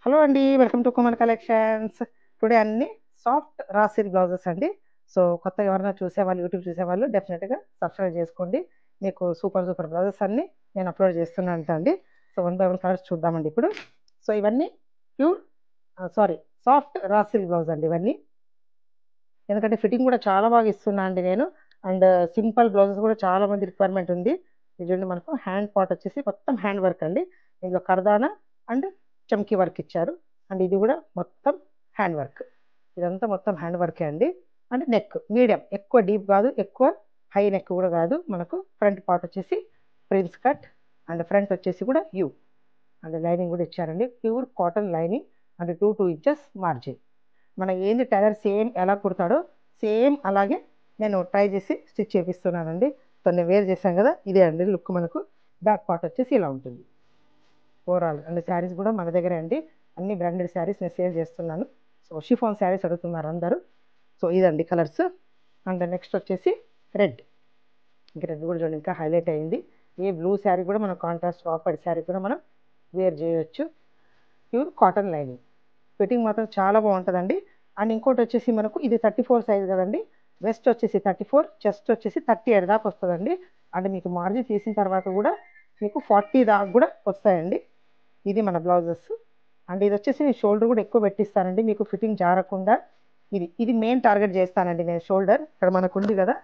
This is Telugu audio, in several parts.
హలో అండి. Welcome to కుమల్ collections. టుడే అన్ని సాఫ్ట్ రా సిల్క్ బ్లౌజెస్ అండి. సో, కొత్తగా ఎవరైనా చూసేవాళ్ళు, యూట్యూబ్ చూసేవాళ్ళు డెఫినిట్‌గా సబ్స్క్రైబ్ చేసుకోండి. మీకు సూపర్ సూపర్ బ్లౌజెస్ అన్నీ నేను అప్‌లోడ్ చేస్తున్నానంట అండి. So, one by one colours చూద్దామండి ఇప్పుడు. సో, ఇవన్నీ pure sorry soft raw silk blouse అండి ఇవన్నీ. ఎందుకంటే ఫిట్టింగ్ కూడా చాలా బాగా ఇస్తున్నా అండి నేను. అండ్ సింపుల్ బ్లౌజెస్ కూడా చాలా మంది రిక్వైర్మెంట్ ఉంది. ఇది చూడండి మనకు హ్యాండ్ పార్ట్ వచ్చేసి మొత్తం హ్యాండ్ వర్క్ అండి. ఇందులో కర్దానా అండ్ చమ్కీ వర్క్ ఇచ్చారు. అండ్ ఇది కూడా మొత్తం హ్యాండ్ వర్క్. ఇదంతా మొత్తం హ్యాండ్ వర్కే అండి. అండ్ నెక్ మీడియం, ఎక్కువ డీప్ కాదు, ఎక్కువ హై నెక్ కూడా కాదు. మనకు ఫ్రంట్ పార్ట్ వచ్చేసి ప్రిన్స్ కట్ అండ్ ఫ్రంట్ వచ్చేసి కూడా యూ అండ్ లైనింగ్ కూడా ఇచ్చారండి. Pure cotton lining and 2 inches margin. మన ఏంది టైలర్ సేమ్ ఎలా కుడతాడో సేమ్ అలాగే నేను ట్రై చేసి స్టిచ్ చేపిస్తున్నానండి. సో నేను వేర్ చేశాను కదా, ఇదే అండి లుక్. మనకు బ్యాక్ పార్ట్ వచ్చేసి ఇలా ఉంటుంది ఓవరాల్. అండ్ శారీస్ కూడా మన దగ్గరే అండి. అన్ని బ్రాండెడ్ శారీస్ నేను సేల్ చేస్తున్నాను. సో షిఫాన్ శారీస్ అడుగుతున్నారు అందరూ. సో ఇదండి కలర్స్. అండ్ నెక్స్ట్ వచ్చేసి రెడ్. ఇంకా రెడ్ కూడా చూడండి ఇంకా హైలైట్ అయింది. ఏ బ్లూ శారీ కూడా మనం కాంట్రాస్ట్ ఆఫ్ వైట్ శారీ కూడా మనం వేర్ చేయొచ్చు. Pure cotton lining. ఫిట్టింగ్ మాత్రం చాలా బాగుంటుందండి. అండ్ ఇంకోటి వచ్చేసి మనకు ఇది 34 సైజ్ కదండి. వెస్ట్ వచ్చేసి 34, చెస్ట్ వచ్చేసి 38 దాకా వస్తుందండి. అండ్ మీకు మార్జిన్ తీసిన తర్వాత కూడా మీకు 40 దాకా కూడా వస్తాయండి. ఇది మన బ్లౌజెస్. అండ్ ఇది వచ్చేసి నేను షోల్డర్ కూడా ఎక్కువ పెట్టిస్తానండి మీకు ఫిట్టింగ్ జారకుండా. ఇది మెయిన్ టార్గెట్ చేస్తానండి నేను. షోల్డర్ ఇక్కడ మనకు ఉంది కదా,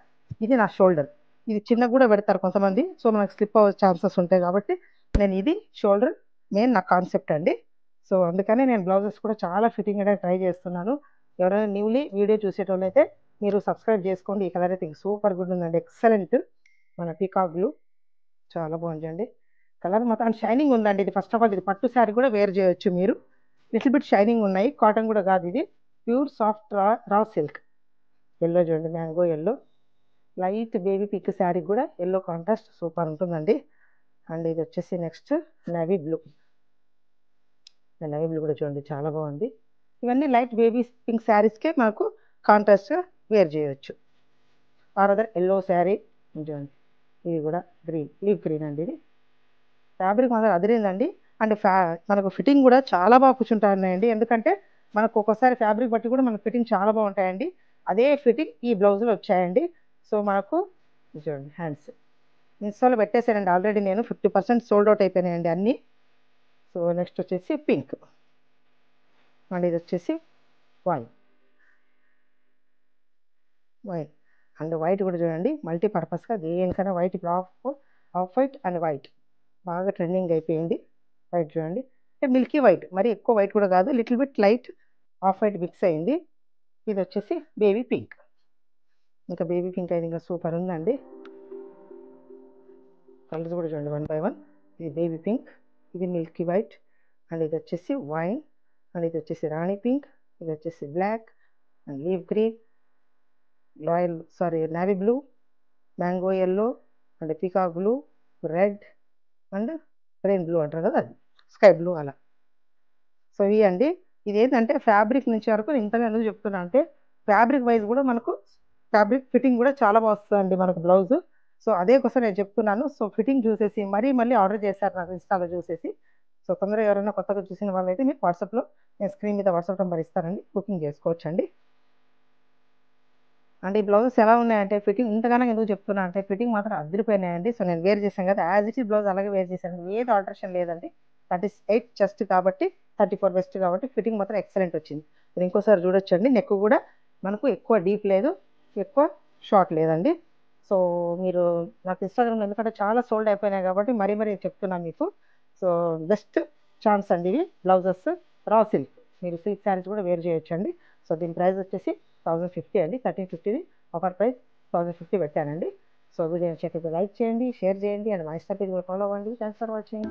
ఇది నా షోల్డర్. ఇది చిన్న కూడా పెడతారు కొంతమంది, సో మనకు స్లిప్ అవ్వే ఛాన్సెస్ ఉంటాయి కాబట్టి నేను ఇది షోల్డర్ మెయిన్ నా కాన్సెప్ట్ అండి. సో అందుకని నేను బ్లౌజెస్ కూడా చాలా ఫిట్టింగ్ అనేది ట్రై చేస్తున్నాను. ఎవరైనా న్యూలీ వీడియో చూసేటోళ్ళు అయితే మీరు సబ్స్క్రైబ్ చేసుకోండి. ఈ కలర్ అయితే సూపర్ గుడ్ ఉందండి, ఎక్సలెంట్. మన పీకాక్ బ్లూ చాలా బాగుందండి కలర్ మాత్రం. అండ్ షైనింగ్ ఉందండి. ఇది ఫస్ట్ ఆఫ్ ఆల్ ఇది పట్టు శారీ కూడా వేర్ చేయొచ్చు మీరు. లిటిల్ బిట్ షైనింగ్ ఉన్నాయి, కాటన్ కూడా కాదు. ఇది pure soft raw silk. Yellow చూడండి, mango yellow. Light baby pink sari కూడా ఎల్లో కాంట్రాస్ట్ సూపర్ ఉంటుందండి. అండ్ ఇది వచ్చేసి next navy blue. Navy blue కూడా చూడండి చాలా బాగుంది. ఇవన్నీ లైట్ బేబీ పింక్ శారీస్కే మనకు కాంట్రాస్ట్గా వేర్ చేయొచ్చు. ఆర్ అదర్ ఎల్లో శారీ చూడండి, ఇది కూడా గ్రీన్, లీవ్ గ్రీన్ అండి. ఇది ఫ్యాబ్రిక్ మాత్రం అదిరిందండి. అండ్ మనకు ఫిట్టింగ్ కూడా చాలా బాగా కూర్చుంటాయండి. ఎందుకంటే మనకు ఒక్కోసారి ఫ్యాబ్రిక్ బట్టి కూడా మనకు ఫిట్టింగ్ చాలా బాగుంటాయండి. అదే ఫిట్టింగ్ ఈ బ్లౌజులు వచ్చాయండి. సో మనకు చూడండి హ్యాండ్స్ ఇన్స్టాలో పెట్టేశానండి ఆల్రెడీ నేను. 50% సోల్డ్ అవుట్ అయిపోయినాయండి అన్నీ. సో నెక్స్ట్ వచ్చేసి పింక్. అండ్ ఇది వచ్చేసి వైన్. అండ్ వైట్ కూడా చూడండి మల్టీపర్పస్గా దేనికైనా white. Off white and white బాగా ట్రెండింగ్ అయిపోయింది. వైట్ చూడండి అంటే మిల్కీ వైట్, మరి ఎక్కువ వైట్ కూడా కాదు, little bit light off white mix అయింది. ఇది వచ్చేసి బేబీ పింక్. ఇంకా బేబీ పింక్ అయితే ఇంకా సూపర్ ఉందండి. కలర్స్ కూడా చూడండి వన్ బై వన్. ఇది బేబీ పింక్, ఇది మిల్కీ వైట్, అండ్ ఇది వచ్చేసి వైన్, అండ్ ఇది వచ్చేసి రాణి పింక్, ఇది వచ్చేసి black and leaf green, navy blue, mango yellow and peacock blue, red and rain blue అంటారు కదా, అది స్కై బ్లూ అలా. సో ఇవి అండి. ఇది ఏంటంటే ఫ్యాబ్రిక్ నుంచి వరకు నేను ఇంతగా ఎందుకు చెప్తున్నా అంటే ఫ్యాబ్రిక్ వైజ్ కూడా మనకు ఫ్యాబ్రిక్ ఫిట్టింగ్ కూడా చాలా బాగా వస్తుందండి మనకు బ్లౌజ్. సో అదే కోసం నేను చెప్తున్నాను. సో ఫిట్టింగ్ చూసేసి మళ్ళీ ఆర్డర్ చేశారు నాకు ఇన్స్టాలో చూసేసి. సో తొందరగా ఎవరైనా కొత్తగా చూసిన వాళ్ళైతే మీకు వాట్సాప్లో నేను స్క్రీన్ మీద వాట్సాప్ నెంబర్ ఇస్తానండి, బుకింగ్ చేసుకోవచ్చండి. అంటే ఈ బ్లౌజెస్ ఎలా ఉన్నాయంటే ఫిట్టింగ్ ఇంతగానో ఎందుకు చెప్తున్నా అంటే ఫిట్టింగ్ మాత్రం అదిరిపోయినాయండి. సో నేను వేర్ చేశాను కదా, యాజ్ ఇట్ ఈస్ బ్లౌజ్ అలాగే వేర్ చేశాను, ఏది ఆల్టరేషన్ లేదండి. 38 చెస్ట్ కాబట్టి 34 వెస్ట్ కాబట్టి ఫిట్టింగ్ మాత్రం ఎక్సలెంట్ వచ్చింది. మీరు ఇంకోసారి చూడొచ్చండి. నెక్ కూడా మనకు ఎక్కువ డీప్ లేదు, ఎక్కువ షార్ట్ లేదండి. సో మీరు నాకు ఇన్స్టాగ్రామ్లో ఎందుకంటే చాలా సోల్డ్ అయిపోయినాయి కాబట్టి మరీ చెప్తున్నాను మీకు. సో బెస్ట్ ఛాన్స్ అండి ఇవి బ్లౌజెస్. రా సిల్క్, మీరు సిల్క్ శారీస్ కూడా వేర్ చేయొచ్చండి. సో దీని ప్రైస్ వచ్చేసి 1050 అండి. 1350 ఆఫర్ ప్రైస్ 1050 పెట్టానండి. సో వీడియో నచ్చినట్లయితే లైక్ చేయండి, షేర్ చేయండి అండ్ మా ఇన్స్టా పేజ్ కూడా ఫాలో అవ్వండి. Thanks for watching.